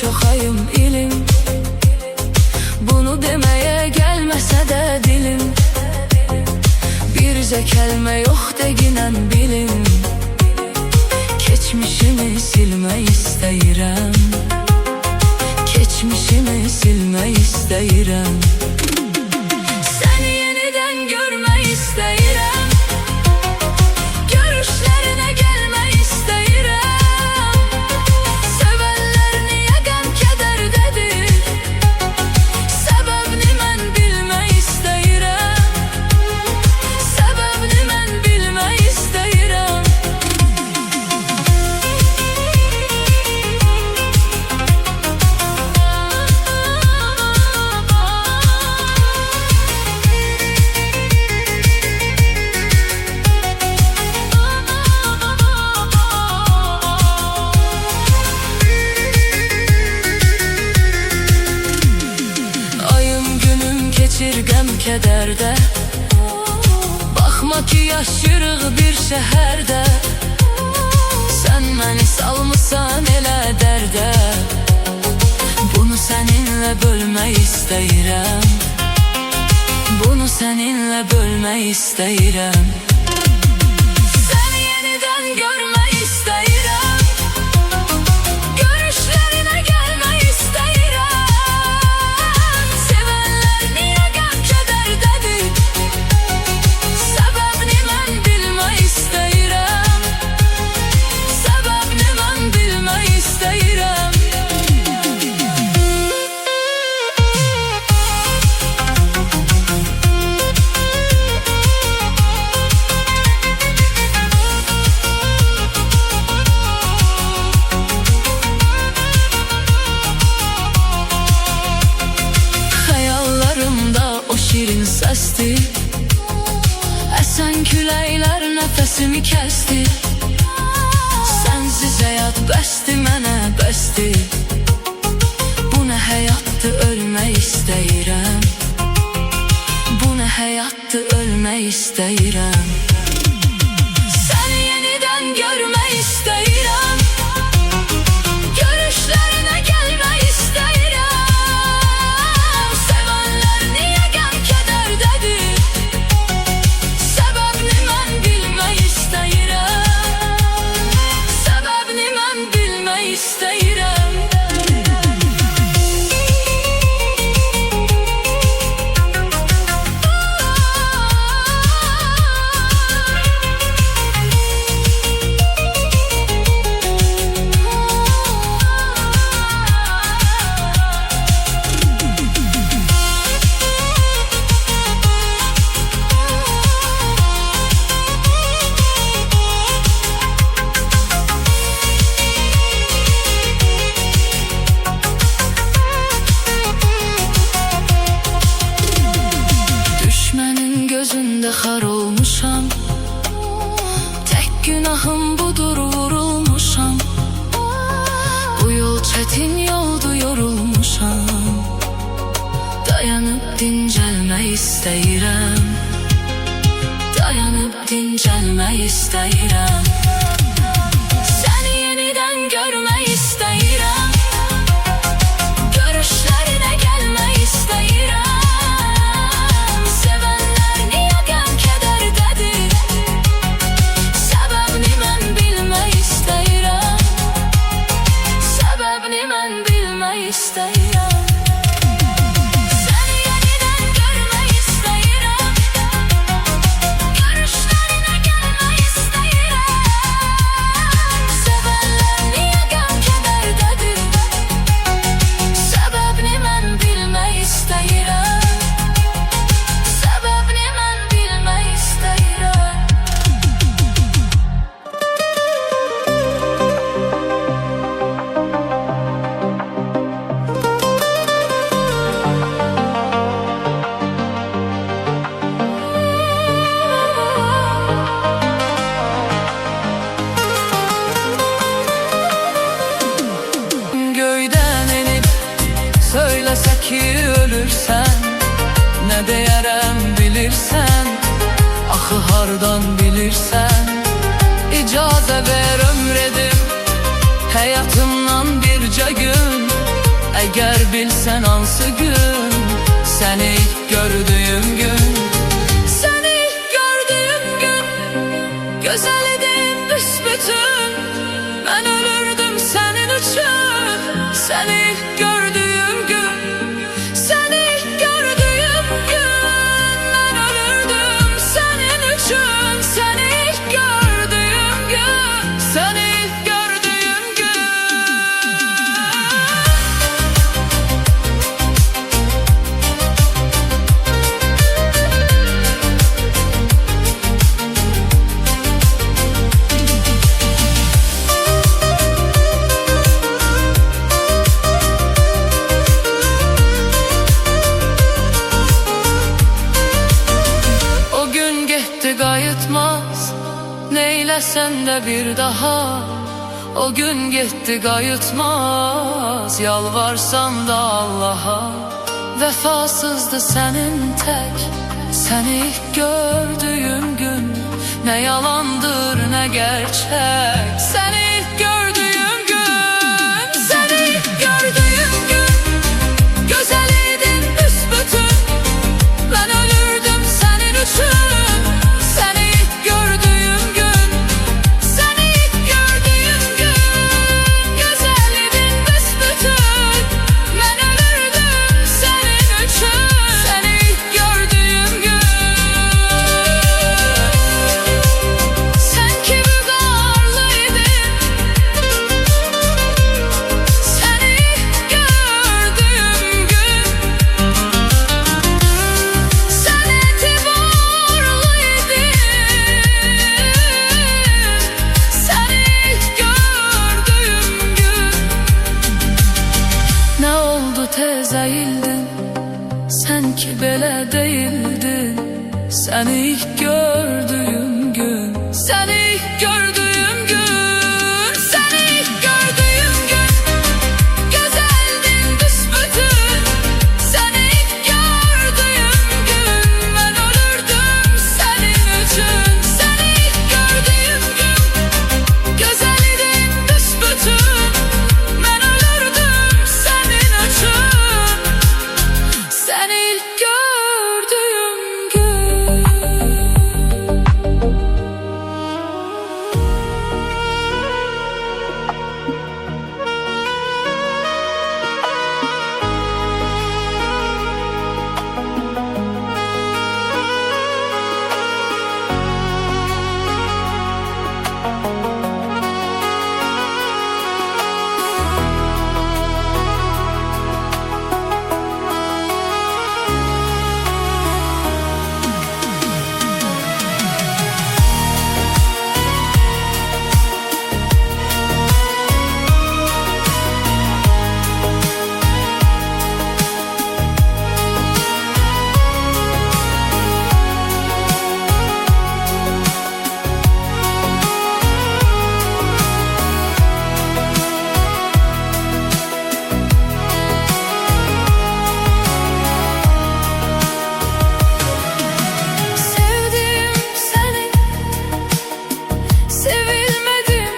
çoxayım ilim. Bunu demeye gelmese de dilim. Bircə kəlmə yox deginən bilim. Keçmişimi silmək istəyirəm. Keçmişimi silmək istəyirəm. Səni yenidən görmək istəyirəm. Görüşlərinə gəlmək istəyirəm. Sevənlər niyə qəm kədərdədir? Səbəbini mən bilmək istəyirəm. Səbəbini mən bilmək istəyirəm. Qəm kədərdə, baxma ki yaşırıq bir şəhərdə. Sən məni salmısan elə dərdə. Bunu səninlə bölmək istəyirəm. Bunu səninlə bölmək istəyirəm. Səni yenidən görmək istəyirəm. Görüşlərinə gəlmək istəyirəm. Şirin səsdi, əsən küləklər nəfəsimi kəsdi. Sənsiz həyat bəsdi, mənə bəsdi. Bu nə həyatdır, ölmək istəyirəm. Bu nə həyatdır, ölmək istəyirəm. Səni yenidən görmək istəyirəm. Görüşlərinə gəlmək istəyirəm. Gözündə xar olmuşam. Tək günahım budur, vurulmuşam. Bu yol çətin yoldu, yorulmuşam. Dayanıb dincəlmək istəyirəm. Dayanıb dincəlmək istəyirəm. Səni yenidən görmək istəyirəm. Görüşlərinə gəlmək istəyirəm. Ki ölürsən, nə deyərəm bilirsən. Axı hardan bilirsən. İcazə ver ömr edim həyatımdan bircə gün. gelsen de bir daha, o gün gitti qayıtmaz. Yalvarsam da Allah'a, vefasızdı senin tek. Seni ilk gördüğüm gün, ne yalandır ne gerçek. Seni ilk gördüğüm gün, seni ilk gördüğüm gün, güzelliydin büsbütün. Ben ölürdüm senin için. Seni ilk gördüğüm gün, seni ilk gördüğüm gün, güzelliydin büsbütün. Ben ölürdüm senin için. Seni ilk gördüğüm gün, sen ki bügarlıydın. Seni ilk gördüğüm gün, sen etibarlıydın. Seni ilk gördüğüm gün, ne oldu tez eğildin, sen ki belə değildin. Seni ilk gördüğüm gün, seni ilk gördüğüm gün, seni ilk gördüğüm gün, güzeldin büsbütün. Seni ilk gördüğüm gün, ben ölürdüm senin için. Seni ilk gördüğüm gün, güzelliydin büsbütün. Ben ölürdüm senin için. Seni ilk gördüğüm gün. Sevdim seni, sevilmedim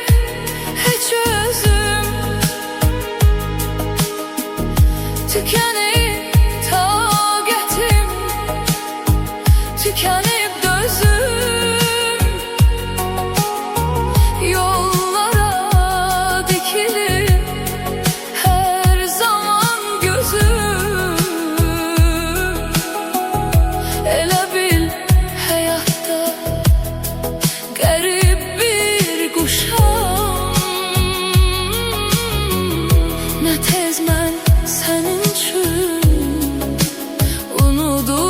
hiç özüm. Tükenip taqətim, tükenip dözüm. Yollara dikilir her zaman gözüm. Elə bil həyatda qərib bir quşam. Nə tez mən sənin üçün unudulmuşam.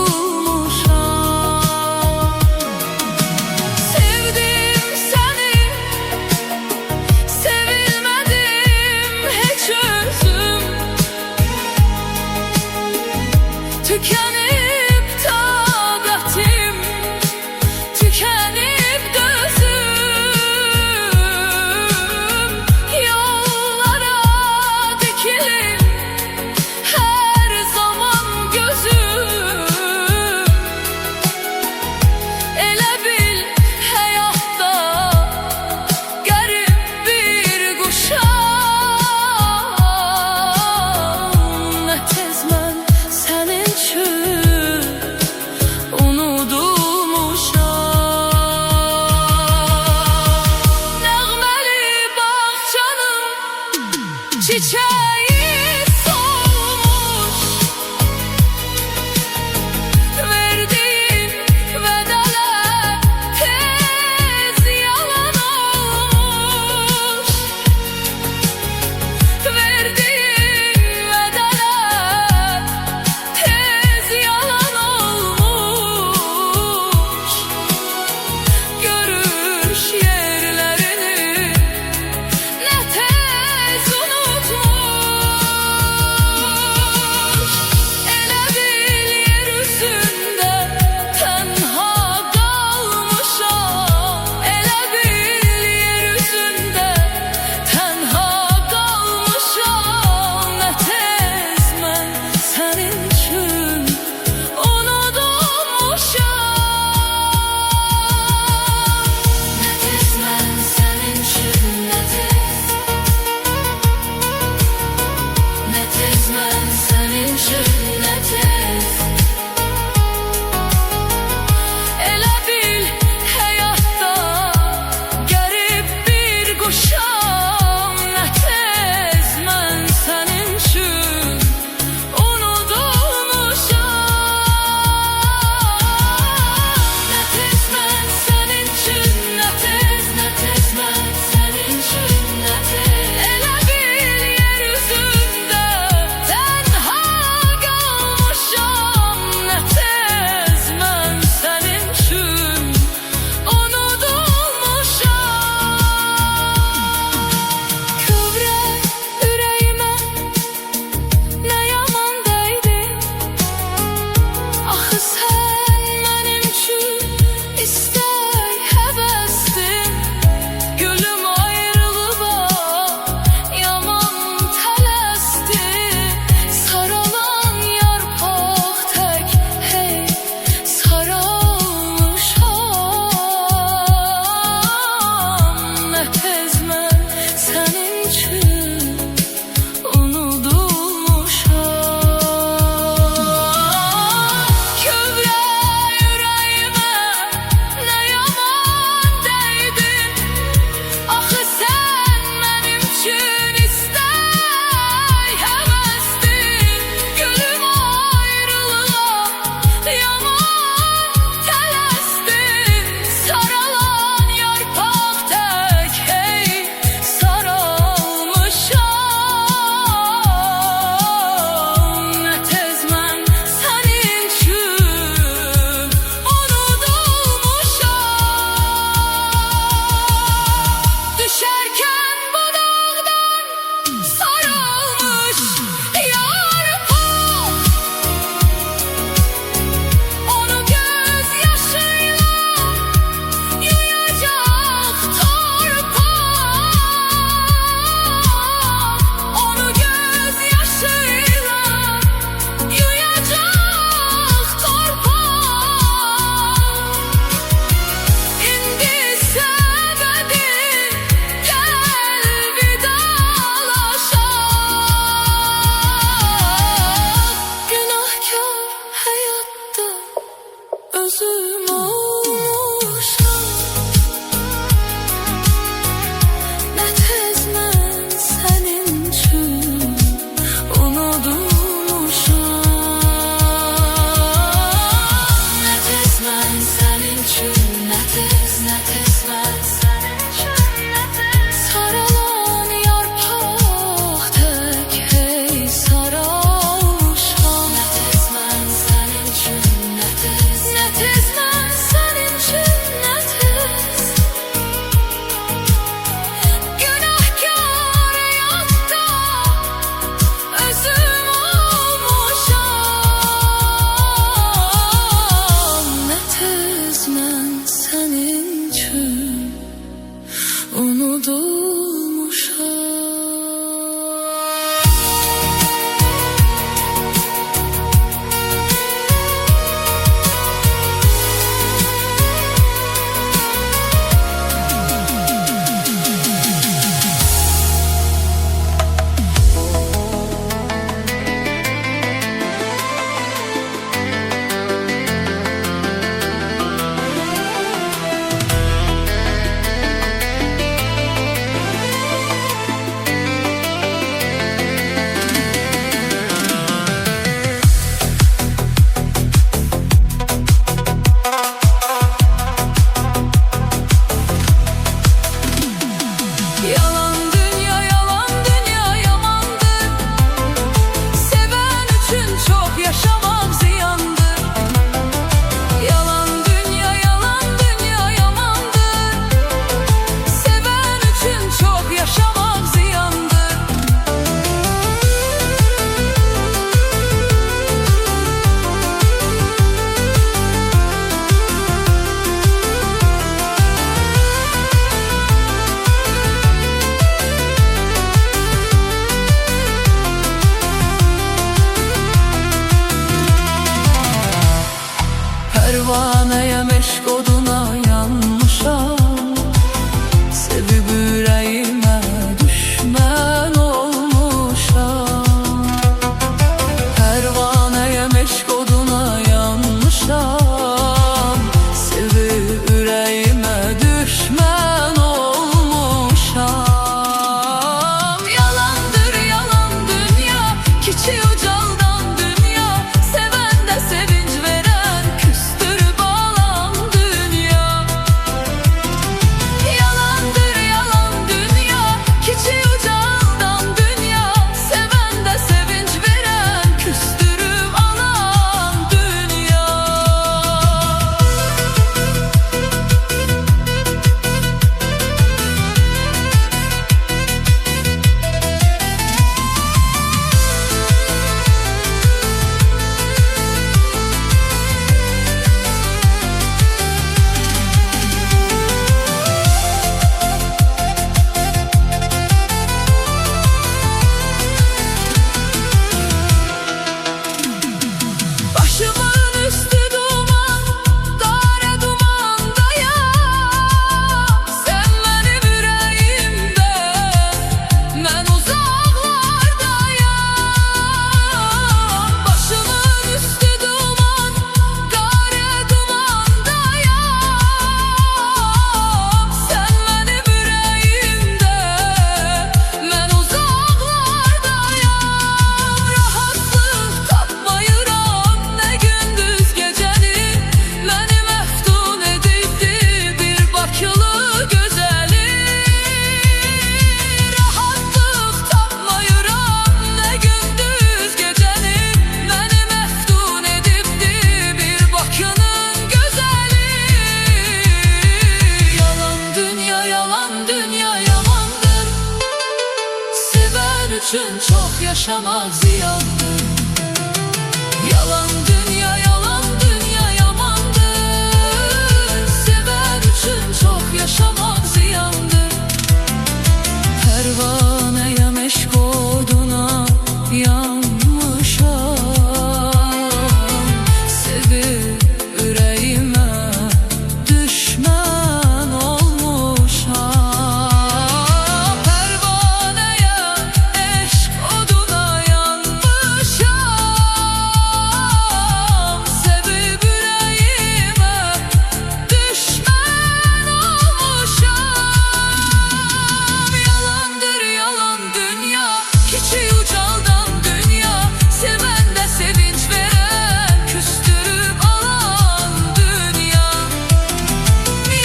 Sevdim səni, sevilmədim heç özüm. Tükenip taqətim, tükenip dözüm. Yollara dikilir her zaman gözüm. Elə bil həyatda qərib bir quşam. Nə tez mən sənin üçün unudulmuşam. Nəğməli bağçanın çiçeği solmuş. Verdiğin vədalar tez yalan olmuş. Verdiğin vədalar tez yalan olmuş. Görüş yerlerini ne tez unutmuş. üçün çok yaşamak ziyandır. Yalan dünya, yalan dünya yamandır. Seven üçün çok yaşamak ziyandır. Pervaneye meşk oduna yanmışam. Sevip yüreğime düşman olmuşam. Pervaneye eşk oduna yanmışam. Sevip yüreğime düşman olmuşam. Yalandır yalan dünya, hiç ucaldan dünya. Sevende sevinç veren, küstürüp alan dünya.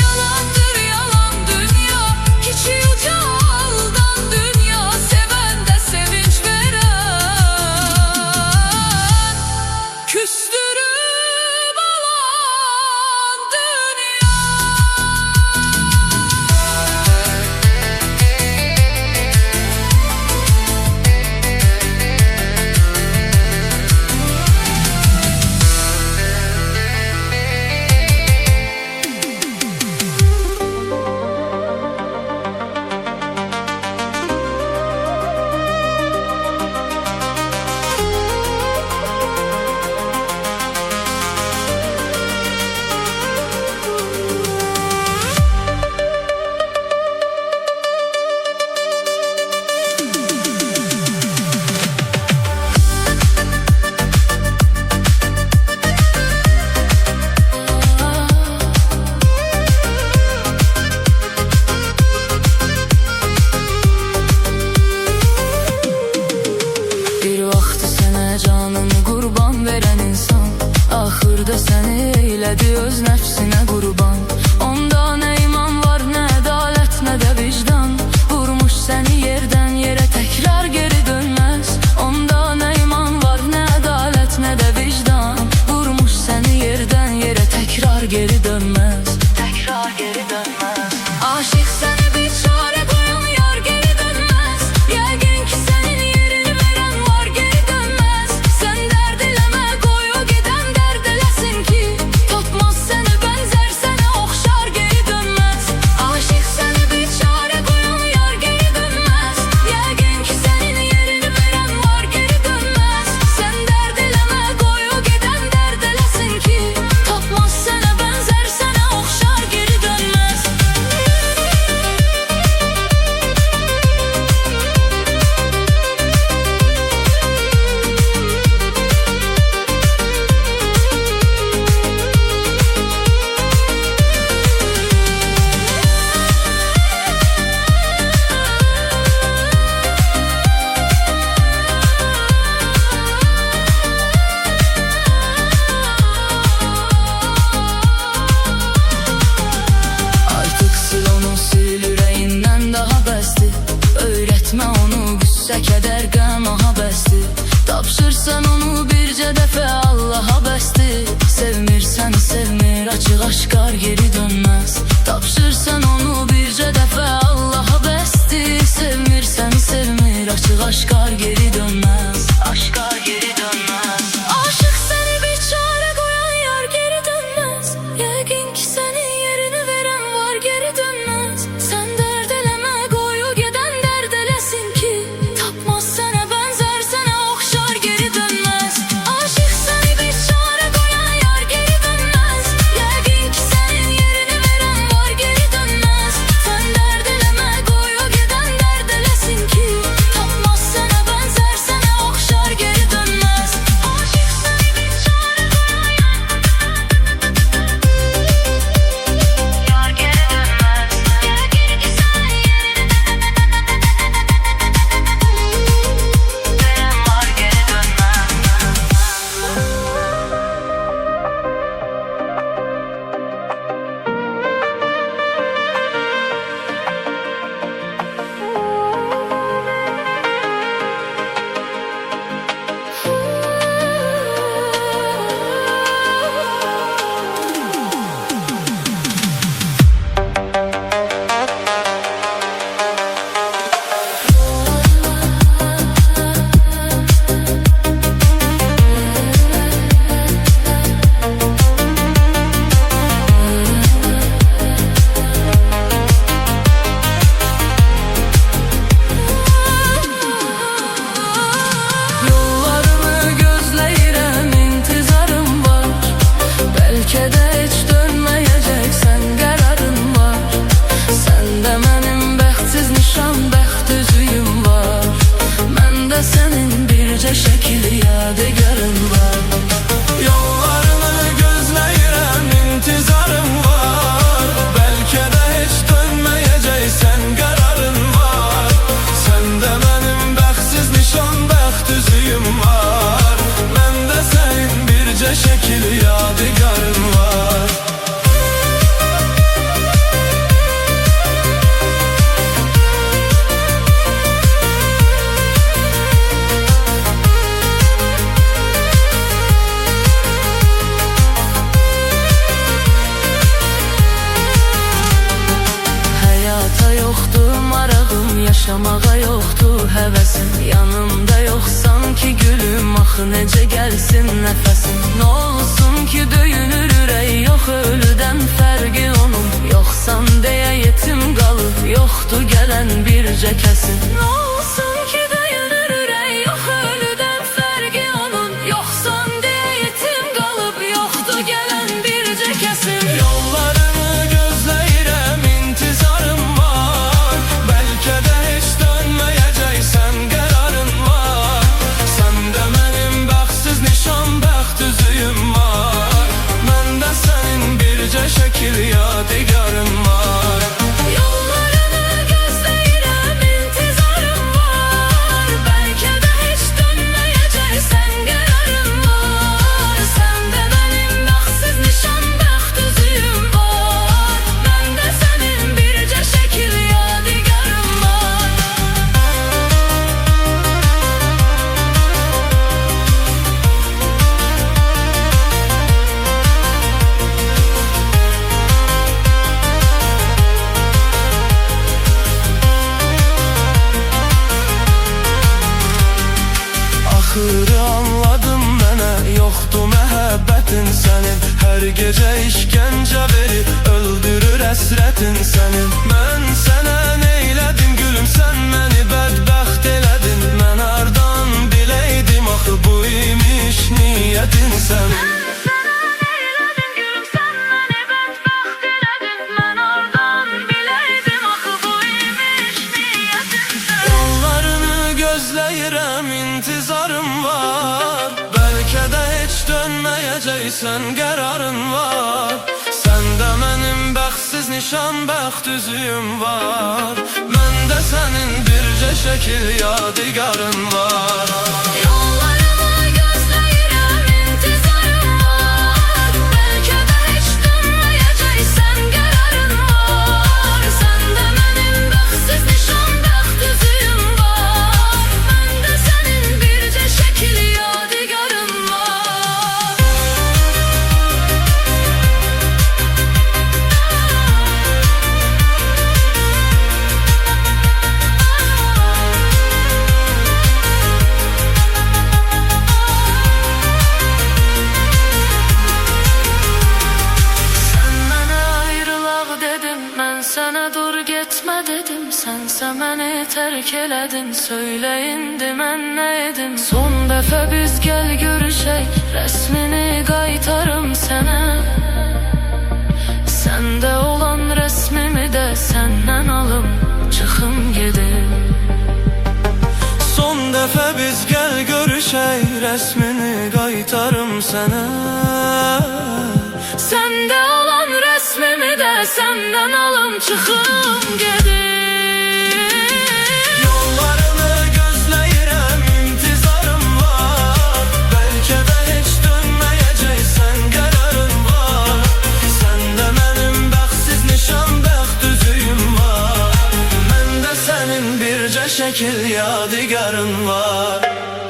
Yalandır yalan dünya, hiç ucaldan dünya. Sevende sevinç veren, küstürüp alan dünya. Bir vaxtı sənə canını qurban verən insan, axırda səni eylədi öz nəfsinə qurban. Onda nə iman var, nə ədalət, nə də vicdan. Vurmuş səni yerdən yerə, təkrar geri dönməz. Onda nə iman var, nə ədalət, nə də vicdan. Vurmuş səni yerdən yerə, təkrar geri dönməz. Təkrar geri dönməz. Aşıq səni bir çarə qoyan yar geri dönməz. Yəqin ki sənin yerini verən var, geri dönməz. Sən dərd eləmə, qoy o gedən dərd eləsin ki, tapmaz sənə bənzər, sənə oxşar, geri dönməz. Aşıq səni bir çarə qoyan yar geri dönməz. Yəqin ki sənin yerini verən var, geri dönməz. Sən dərd eləmə, qoy o gedən dərd eləsin ki, tapmaz sənə bənzər, sənə oxşar, geri dönməz. Artıq sil onu, sil ürəyindən daha bəsdir. Öyrətmə onu qüssə, kədər, qəm, aha bəsdir. Tapşırsan onu bircə dəfə Allaha bəsdir. Sevmirsən, sevmir, açıq aşkar geri dönməz. Tapşırsan onu bircə dəfə Allaha bəsdir. Sevmirsən, sevmir, açıq aşkar geri dönməz. Aşkar geri dönməz. Aşıq səni bir çarə qoyan yar geri dönməz. Yəqin ki sənin yerini verən var, geri dönməz. Sən dərd eləmə, qoy o gedən dərd eləsin ki, tapmaz sənə bənzər, sənə oxşar, geri dönməz. Aşıq səni bir çarə qoyan yar geri dönməz. Yəqin ki sənin yerini verən var, geri dönməz. Sən dərd eləmə, qoy o gedən dərd eləsin ki, tapmaz sənə yaşamağa yoxdur həvəsim. Yanımda yoxsan ki gülüm, axı necə gəlsin nəfəsim. Nə olsun ki döyünür ürək, yox ölüdən fərqi onun. Yoxsan deyə yetim qalıb, yoxdur gələn bircə kəsin. Nə olsun ki döyünür ürək, yox ölüdən fərqi onun. Yoxsan deyə yetim qalıb, yoxdur gələn bircə kəsin. Yollarını gözləyirəm, intizarım var. Bəlkə də heç dönməyəcəksən, qərarın var. Səndə mənim bəxtsiz nişan, bəxt üzüyüm var. Məndə sənin bircə şəkil yadigarım var. Yollarını gözləyirəm, intizarım var. Bəlkə də heç dönməyəcəksən, qərarın var. Səndə mənim bəxtsiz nişan, bəxt üzüyüm var. Məndə sənin bircə şəkil yadigarım var. Axırı anladım mənə, yoxdur məhəbbətin sənin. Hər gecə işgəncə verib, öldürür əsrətin sənin. Mən sənə neylədim gülüm, sən məni bədbəxt elədin. Mən hardan biləydim, axı bu imiş niyyətin sənin. Sənə neylədim gülüm, sən məni bədbəxt elədin. Mən hardan biləydim, axı bu imiş niyyətin sənin. Yollarını gözləyirəm, intizarım var. Bəlkə də heç dönməyəcəksən, qərarın var. Səndə mənim bəxtsiz nişan, bəxt üzüyüm var. Məndə sənin bircə şəkil yadigarın var. Yollarını gözləyirəm, intizarım var. Bəlkə də heç dönməyəcəksən, qərarın var. Səndə mənim bəxtsiz nişan, bəxt üzüyüm var. Məndə sənin bircə şəkil yadigarım var. Sən mənə ayrılaq dedim, mən sənə dur getmə dedim. Sənsə məni tərk elədin, söylə indi mən nə edim. Son dəfə biz gəl görüşək, rəsmini qaytarım sənə. Səndə olan rəsmimi də səndən alım, çıxım gedim. Son dəfə biz gəl görüşək, rəsmini qaytarım sənə. Səndə olan rəsmimi də səndən alım, çıxım gedim. Yollarını gözləyirəm, intizarım var. Bəlkə də heç dönməyəcəksən, qərarın var. Səndə mənim bəxtsiz nişan, bəxt üzüyüm var. Məndə sənin bircə şəkil yadigarın var.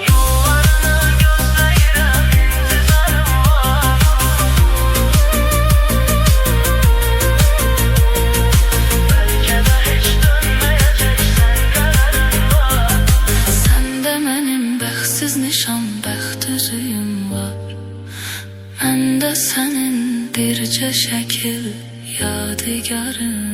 Yollarını gözləyirəm, intizarım var. Bəlkə də heç dönməyəcəksən, qərarın var. Səndə mənim bəxtsiz nişan, bəxt üzüyüm var. Məndə sənin bircə şəkil yadigarım